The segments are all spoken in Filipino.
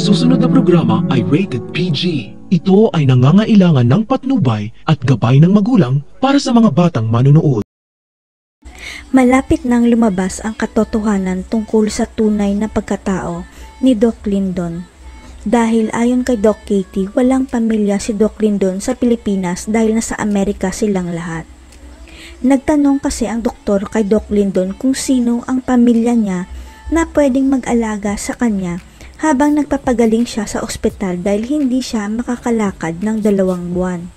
susunod na programa ay rated PG. Ito ay nangangailangan ng patnubay at gabay ng magulang para sa mga batang manonood. Malapit nang lumabas ang katotohanan tungkol sa tunay na pagkatao ni Doc Lyndon. Dahil ayon kay Doc Katie, walang pamilya si Doc Lyndon sa Pilipinas dahil nasa Amerika silang lahat. Nagtanong kasi ang doktor kay Doc Lyndon kung sino ang pamilya niya na pwedeng mag-alaga sa kanya habang nagpapagaling siya sa ospital dahil hindi siya makakalakad ng 2 buwan.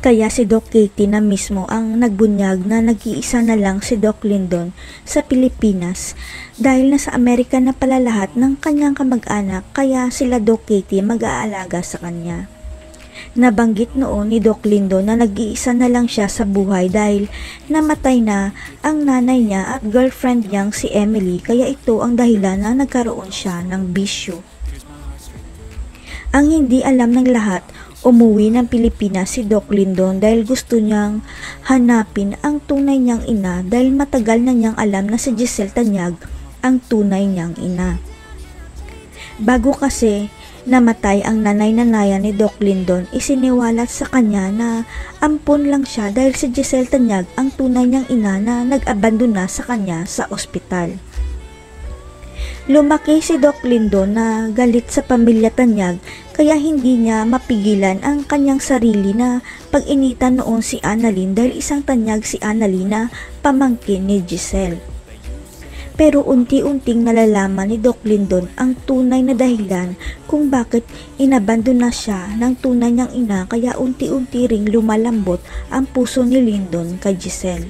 Kaya si Doc Katie na mismo ang nagbunyag na nag-iisa na lang si Doc Lyndon sa Pilipinas dahil nasa Amerika na pala lahat ng kanyang kamag-anak, kaya sila Doc Katie mag-aalaga sa kanya. Nabanggit noon ni Doc Lyndon na nag-iisa na lang siya sa buhay dahil namatay na ang nanay niya at girlfriend niyang si Emily, kaya ito ang dahilan na nagkaroon siya ng bisyo. Ang hindi alam ng lahat, umuwi ng Pilipinas si Doc Lyndon dahil gusto niyang hanapin ang tunay niyang ina dahil matagal na niyang alam na si Giselle Tanyag ang tunay niyang ina. Bago kasi namatay ang nanay-nanayan ni Doc Lyndon, isiniwalat sa kanya na ampon lang siya dahil si Giselle Tanyag ang tunay niyang ina na nag-abandona sa kanya sa ospital. Lumaki si Doc Lyndon na galit sa pamilya Tanyag, kaya hindi niya mapigilan ang kanyang sarili na pag-initan noon si Annalyn dahil isang Tanyag si Annalyn na pamangkin ni Giselle. Pero unti-unting nalalaman ni Doc Lyndon ang tunay na dahilan kung bakit inabandona siya ng tunay niyang ina, kaya unti-unti ring lumalambot ang puso ni Lyndon kay Giselle.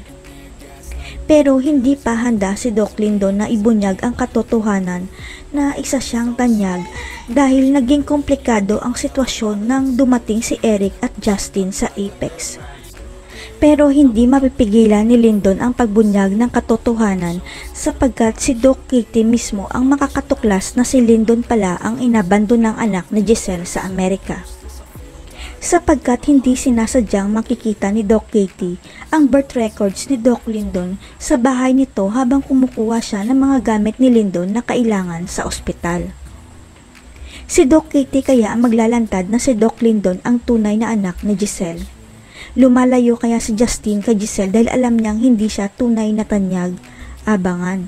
Pero hindi pa handa si Doc Lyndon na ibunyag ang katotohanan na isa siyang Tanyag dahil naging komplikado ang sitwasyon nang dumating si Eric at Justin sa Apex. Pero hindi mapipigilan ni Lyndon ang pagbunyag ng katotohanan sapagkat si Doc Katie mismo ang makakatuklas na si Lyndon pala ang inabandonang anak ni Giselle sa Amerika. Sapagkat hindi sinasadyang makikita ni Doc Katie ang birth records ni Doc Lyndon sa bahay nito habang kumukuha siya ng mga gamit ni Lyndon na kailangan sa ospital. Si Doc Katie kaya ang maglalantad na si Doc Lyndon ang tunay na anak ni Giselle. Lumalayo kaya si Justin kay Giselle dahil alam niyang hindi siya tunay na Tanyag. Abangan.